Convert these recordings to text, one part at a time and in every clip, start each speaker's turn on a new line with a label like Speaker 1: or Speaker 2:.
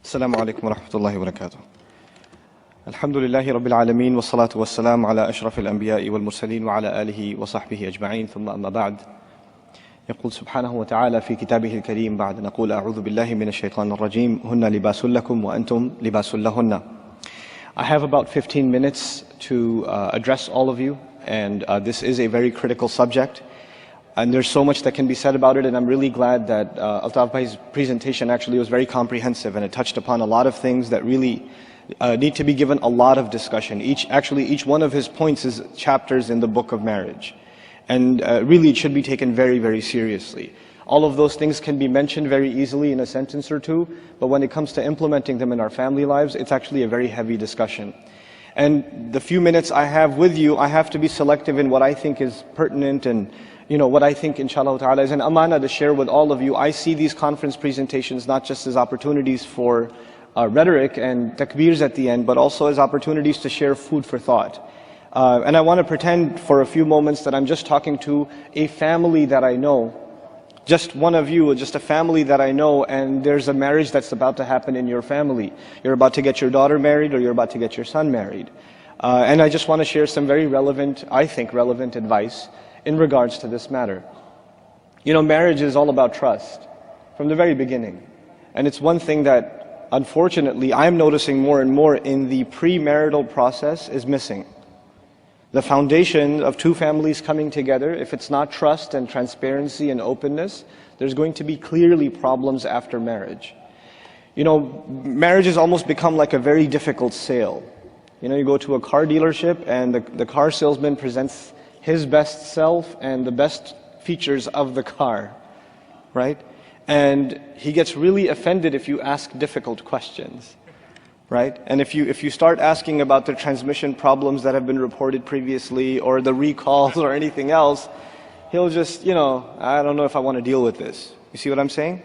Speaker 1: السلام عليكم ورحمة الله وبركاته. الحمد لله رب العالمين والصلاة والسلام على أشرف الأنبياء والمرسلين وعلى آله وصحبه أجمعين ثم أما بعد. يقول سبحانه وتعالى في كتابه الكريم بعد نقول أعوذ بالله من الشيطان الرجيم هن لباس لكم وأنتم لباس لهن. I have about 15 minutes to address all of you, and this is a very critical subject. And there's so much that can be said about it, and I'm really glad that Altaf Bhai's presentation actually was very comprehensive, and it touched upon a lot of things that really need to be given a lot of discussion. Each one of his points is chapters in the book of marriage. And really it should be taken very, very seriously. All of those things can be mentioned very easily in a sentence or two, but when it comes to implementing them in our family lives, it's actually a very heavy discussion. And the few minutes I have with you, I have to be selective in what I think is pertinent and what I think, inshallah ta'ala, is an amana to share with all of you. I see these conference presentations not just as opportunities for rhetoric and takbeers at the end, but also as opportunities to share food for thought. And I want to pretend for a few moments that I'm just talking to a family that I know, just one of you, just a family that I know, and there's a marriage that's about to happen in your family. You're about to get your daughter married, or you're about to get your son married. And I just want to share some very relevant, I think relevant advice in regards to this matter. Marriage is all about trust from the very beginning. And it's one thing that, unfortunately, I'm noticing more and more in the premarital process is missing. The foundation of two families coming together, if it's not trust and transparency and openness, there's going to be clearly problems after marriage. Marriage has almost become like a very difficult sale. You go to a car dealership and the car salesman presents his best self and the best features of the car, right? And he gets really offended if you ask difficult questions, right? And if you start asking about the transmission problems that have been reported previously or the recalls or anything else, he'll just, I don't know if I want to deal with this. You see what I'm saying?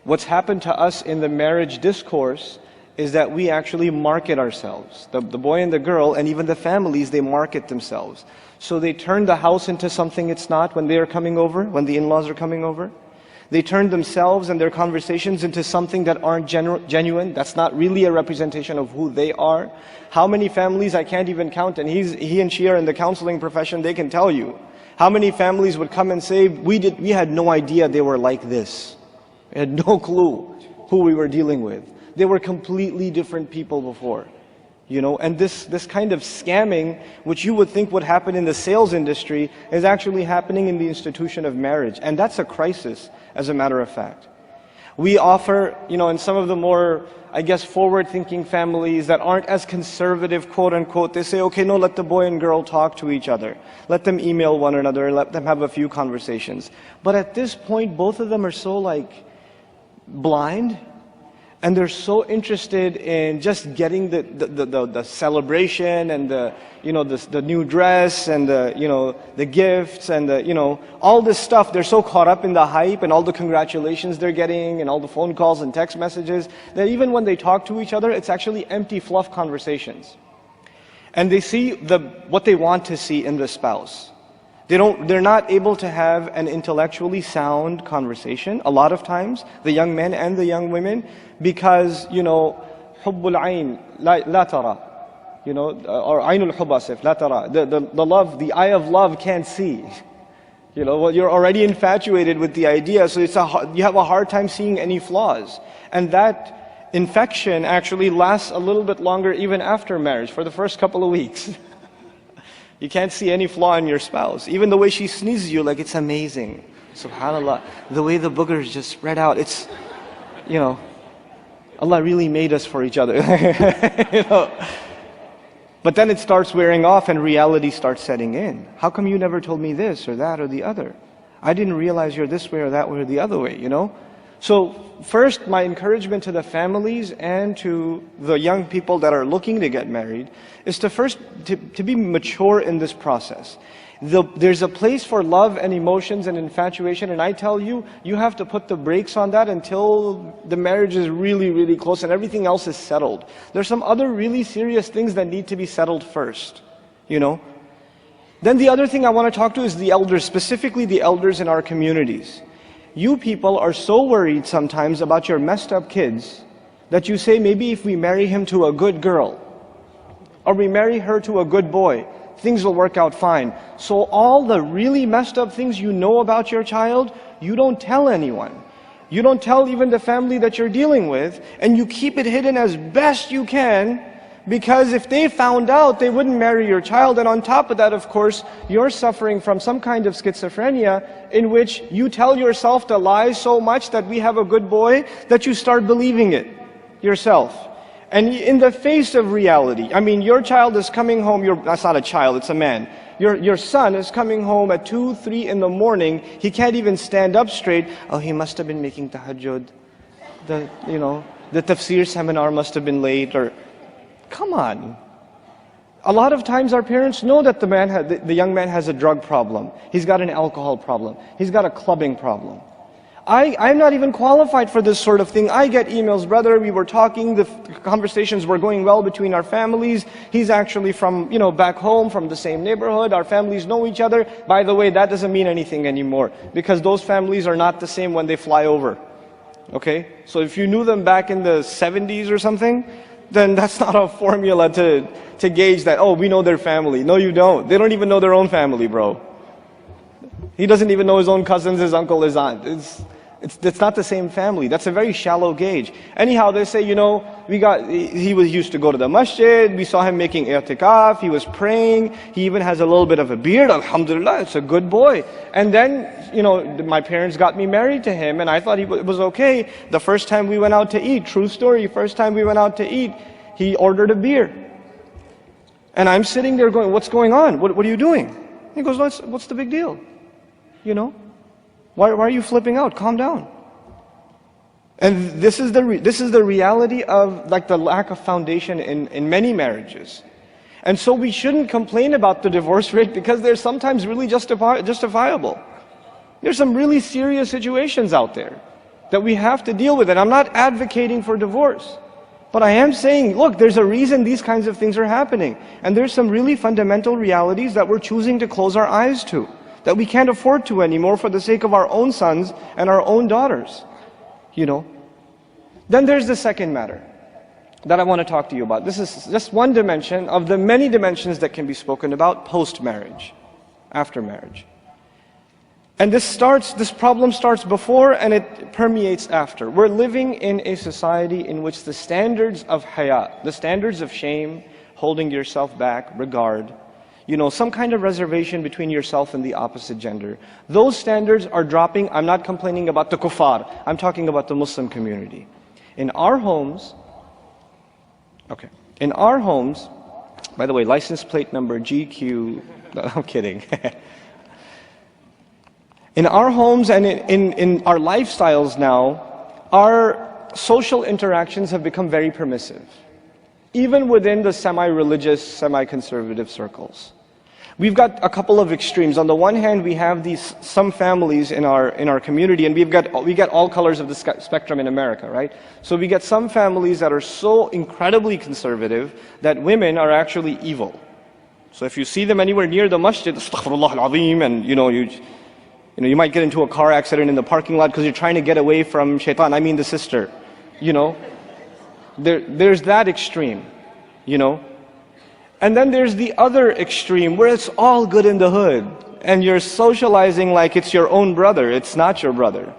Speaker 1: What's happened to us in the marriage discourse is that we actually market ourselves. The boy and the girl, and even the families, they market themselves. So they turn the house into something it's not when they are coming over, when the in-laws are coming over. They turn themselves and their conversations into something that aren't genuine. That's not really a representation of who they are. How many families, I can't even count, and he and she are in the counseling profession, they can tell you. How many families would come and say, we had no idea they were like this. We had no clue who we were dealing with. They were completely different people before. And this kind of scamming, which you would think would happen in the sales industry, is actually happening in the institution of marriage. And that's a crisis, as a matter of fact. We offer, in some of the more, forward-thinking families that aren't as conservative, quote-unquote, they say, okay, no, let the boy and girl talk to each other. Let them email one another, let them have a few conversations. But at this point, both of them are so, blind. And they're so interested in just getting the celebration and the new dress and the gifts and all this stuff. They're so caught up in the hype and all the congratulations they're getting and all the phone calls and text messages that even when they talk to each other, it's actually empty fluff conversations. And they see what they want to see in the spouse. They're not able to have an intellectually sound conversation a lot of times, the young men and the young women, because, hubbul ayn la tara, or aynul hubb asif la tara, the love, the eye of love can't see. You're already infatuated with the idea, so you have a hard time seeing any flaws. And that infection actually lasts a little bit longer even after marriage, for the first couple of weeks. You can't see any flaw in your spouse. Even the way she sneezes, you're like, it's amazing. SubhanAllah. The way the boogers just spread out, it's, Allah really made us for each other. But then it starts wearing off and reality starts setting in. How come you never told me this or that or the other? I didn't realize you're this way or that way or the other way, So first, my encouragement to the families and to the young people that are looking to get married is to be mature in this process. There's a place for love and emotions and infatuation, and I tell you, you have to put the brakes on that until the marriage is really, really close and everything else is settled. There's some other really serious things that need to be settled first, Then the other thing I want to talk to is the elders, specifically the elders in our communities. You people are so worried sometimes about your messed up kids that you say, maybe if we marry him to a good girl, or we marry her to a good boy, things will work out fine. So all the really messed up things you know about your child, you don't tell anyone. You don't tell even the family that you're dealing with, and you keep it hidden as best you can, because if they found out, they wouldn't marry your child. And on top of that, of course, you're suffering from some kind of schizophrenia in which you tell yourself to lie so much that we have a good boy that you start believing it yourself. And in the face of reality, I mean, your child is coming home, that's not a child, it's a man. Your son is coming home at 2, 3 in the morning, he can't even stand up straight. Oh, he must have been making tahajjud. The tafsir seminar must have been late, or, come on. A lot of times our parents know that the young man has a drug problem. He's got an alcohol problem. He's got a clubbing problem. I'm not even qualified for this sort of thing. I get emails, brother, we were talking, the conversations were going well between our families. He's actually from, back home, from the same neighborhood. Our families know each other. By the way, that doesn't mean anything anymore, because those families are not the same when they fly over. Okay? So if you knew them back in the 70s or something, then that's not a formula to gauge that, oh, we know their family. No, you don't. They don't even know their own family, bro. He doesn't even know his own cousins, his uncle, his aunt. It's not the same family. That's a very shallow gauge. Anyhow, they say, he used to go to the masjid, we saw him making i'tikaf, he was praying, he even has a little bit of a beard, alhamdulillah, it's a good boy. And then, my parents got me married to him, and I thought it was okay. The first time we went out to eat, true story, first time we went out to eat, he ordered a beer. And I'm sitting there going, what's going on? What are you doing? He goes, what's the big deal? Why are you flipping out? Calm down. And this is the reality of the lack of foundation in many marriages. And so we shouldn't complain about the divorce rate, because they're sometimes really justifiable. There's some really serious situations out there that we have to deal with. And I'm not advocating for divorce, but I am saying, look, there's a reason these kinds of things are happening. And there's some really fundamental realities that we're choosing to close our eyes to, that we can't afford to anymore for the sake of our own sons and our own daughters. Then there's the second matter that I want to talk to you about. This is just one dimension of the many dimensions that can be spoken about post-marriage, after marriage. And this problem starts before and it permeates after. We're living in a society in which the standards of haya, the standards of shame, holding yourself back, regard, some kind of reservation between yourself and the opposite gender. Those standards are dropping. I'm not complaining about the kuffar. I'm talking about the Muslim community. In our homes, by the way, license plate number GQ, no, I'm kidding. In our homes and in our lifestyles now, our social interactions have become very permissive, even within the semi-religious, semi-conservative circles. We've got a couple of extremes. On the one hand, we have some families in our community, and we get all colors of the spectrum in America, right? So we get some families that are so incredibly conservative that women are actually evil. So if you see them anywhere near the masjid, astaghfirullah al-azim, and you might get into a car accident in the parking lot because you're trying to get away from shaitan. I mean the sister. There's that extreme, And then there's the other extreme where it's all good in the hood and you're socializing like it's your own brother. It's not your brother.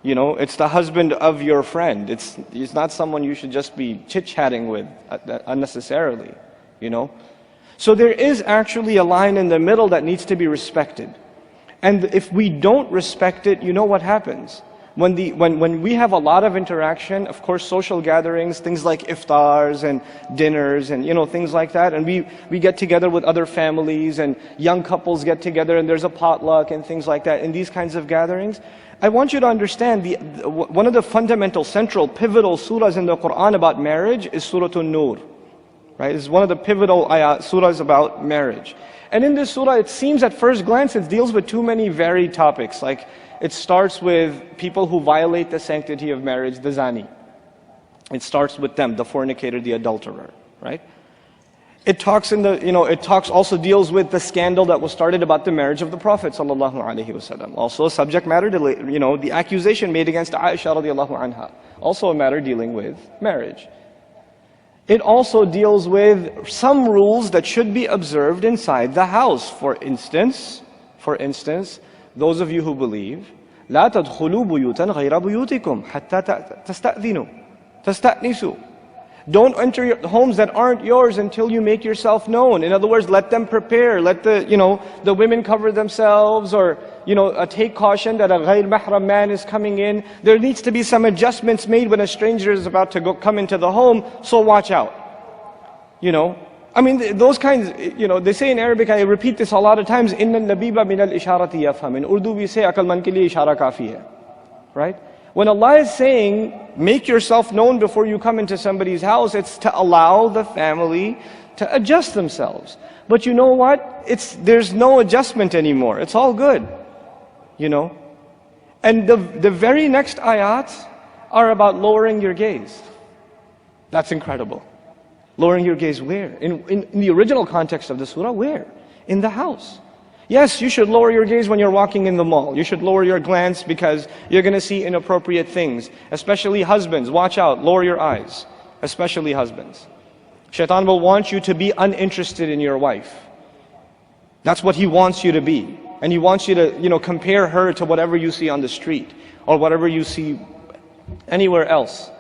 Speaker 1: It's the husband of your friend. It's not someone you should just be chit-chatting with unnecessarily, So there is actually a line in the middle that needs to be respected. And if we don't respect it, you know what happens? When we have a lot of interaction, of course, social gatherings, things like iftars and dinners and things like that, and we get together with other families and young couples get together and there's a potluck and things like that in these kinds of gatherings. I want you to understand one of the fundamental, central, pivotal surahs in the Quran about marriage is Surah An-Nur. Right? It's one of the pivotal surahs about marriage. And in this surah, it seems at first glance, it deals with too many varied topics. Like, it starts with people who violate the sanctity of marriage, the zani. It starts with them, the fornicator, the adulterer, right? It talks also deals with the scandal that was started about the marriage of the Prophet sallallahu alaihi wasallam. Also subject matter to, the accusation made against Aisha radiallahu anha. also a matter dealing with marriage. It also deals with some rules that should be observed inside the house. For instance, those of you who believe, لا تدخلوا بيوتا غير بيوتكم حتى تستأذنوا تستأنسوا. Don't enter your homes that aren't yours until you make yourself known. In other words, let them prepare. Let the women cover themselves, or take caution that a ghayr mahram man is coming in. There needs to be some adjustments made when a stranger is about to come into the home. So watch out. I mean, those kinds. They say in Arabic. I repeat this a lot of times. Inna al-labiba min al-isharati yafham. In Urdu we say akal man ke liye ishara kafi hai. Right? When Allah is saying, make yourself known before you come into somebody's house, it's to allow the family to adjust themselves. But you know what? There's no adjustment anymore. It's all good. And the very next ayat are about lowering your gaze. That's incredible. Lowering your gaze where? In the original context of the surah, where? In the house. Yes, you should lower your gaze when you're walking in the mall. You should lower your glance because you're going to see inappropriate things. Especially husbands, watch out, lower your eyes. Especially husbands. Shaitan will want you to be uninterested in your wife. That's what he wants you to be. And he wants you to, compare her to whatever you see on the street or whatever you see anywhere else.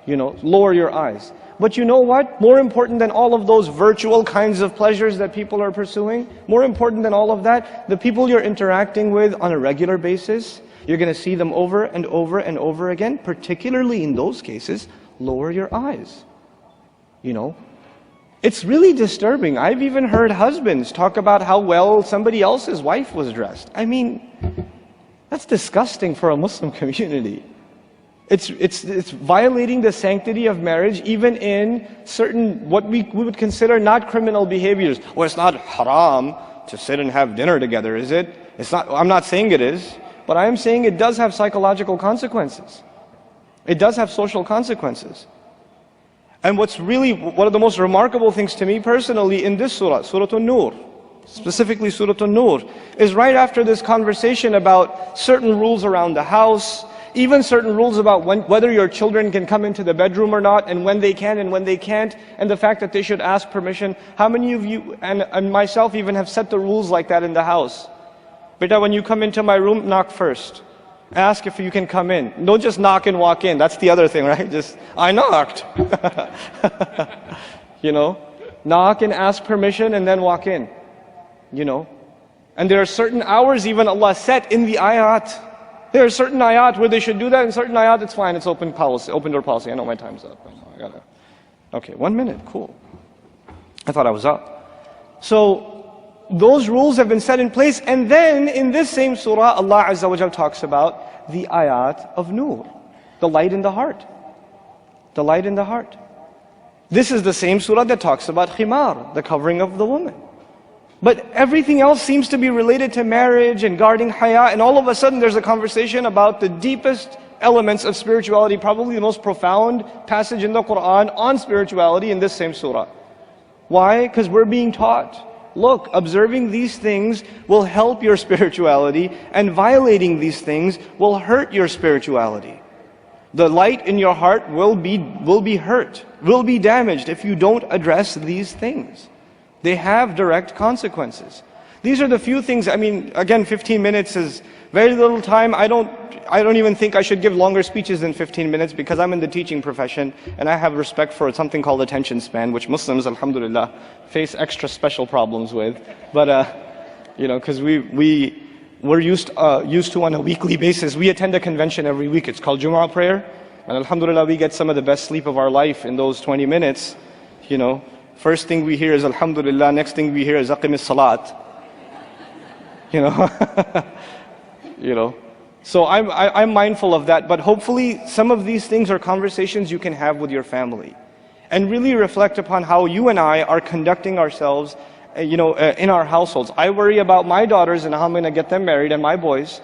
Speaker 1: Lower your eyes. But you know what? More important than all of those virtual kinds of pleasures that people are pursuing, more important than all of that, the people you're interacting with on a regular basis, you're going to see them over and over and over again. Particularly in those cases, lower your eyes. It's really disturbing. I've even heard husbands talk about how well somebody else's wife was dressed. I mean, that's disgusting for a Muslim community. It's violating the sanctity of marriage, even in certain, what we would consider not criminal behaviors. Well, it's not haram to sit and have dinner together, is it? It's not. I'm not saying it is, but I am saying it does have psychological consequences. It does have social consequences. And what's really, one of the most remarkable things to me personally in this surah, Surah An-Nur, specifically Surah An-Nur, is right after this conversation about certain rules around the house, even certain rules about whether your children can come into the bedroom or not, and when they can and when they can't, and the fact that they should ask permission. How many of you, and myself even, have set the rules like that in the house? Beta, when you come into my room, knock first. Ask if you can come in. Don't just knock and walk in. That's the other thing, right? I knocked. Knock and ask permission and then walk in. And there are certain hours even Allah set in the ayat. There are certain ayat where they should do that, and certain ayat it's fine, it's open door policy. I know my time's up. Okay, 1 minute, cool. I thought I was up. So, those rules have been set in place, and then in this same surah, Allah Azza wa Jal talks about the ayat of Nur, the light in the heart. The light in the heart. This is the same surah that talks about khimar, the covering of the woman. But everything else seems to be related to marriage and guarding haya, and all of a sudden there's a conversation about the deepest elements of spirituality, probably the most profound passage in the Quran on spirituality in this same surah. Why? Because we're being taught, look, observing these things will help your spirituality, and violating these things will hurt your spirituality. The light in your heart will be hurt, will be damaged if you don't address these things. They have direct consequences. These are the few things. I mean, again, 15 minutes is very little time. I don't even think I should give longer speeches than 15 minutes because I'm in the teaching profession and I have respect for something called attention span, which Muslims, alhamdulillah, face extra special problems with. But, because we're used to on a weekly basis. We attend a convention every week. It's called Jumu'ah prayer. And alhamdulillah, we get some of the best sleep of our life in those 20 minutes, First thing we hear is alhamdulillah, next thing we hear is aqim as-salat. So I'm mindful of that, but hopefully some of these things are conversations you can have with your family. And really reflect upon how you and I are conducting ourselves, in our households. I worry about my daughters and how I'm going to get them married, and my boys.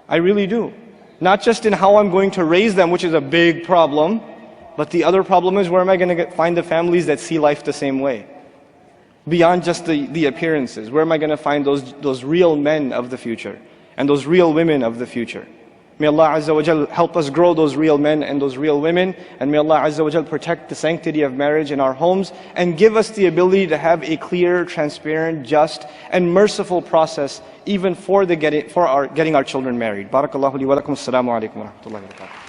Speaker 1: I really do. Not just in how I'm going to raise them, which is a big problem, but the other problem is, where am I going to find the families that see life the same way? Beyond just the appearances. Where am I going to find those real men of the future? And those real women of the future? May Allah Azza wa Jal help us grow those real men and those real women. And may Allah Azza wa Jal protect the sanctity of marriage in our homes and give us the ability to have a clear, transparent, just and merciful process even for getting our children married. Barakallahu li wa lakum. Assalamu alaikum wa rahmatullahi wa barakatuh.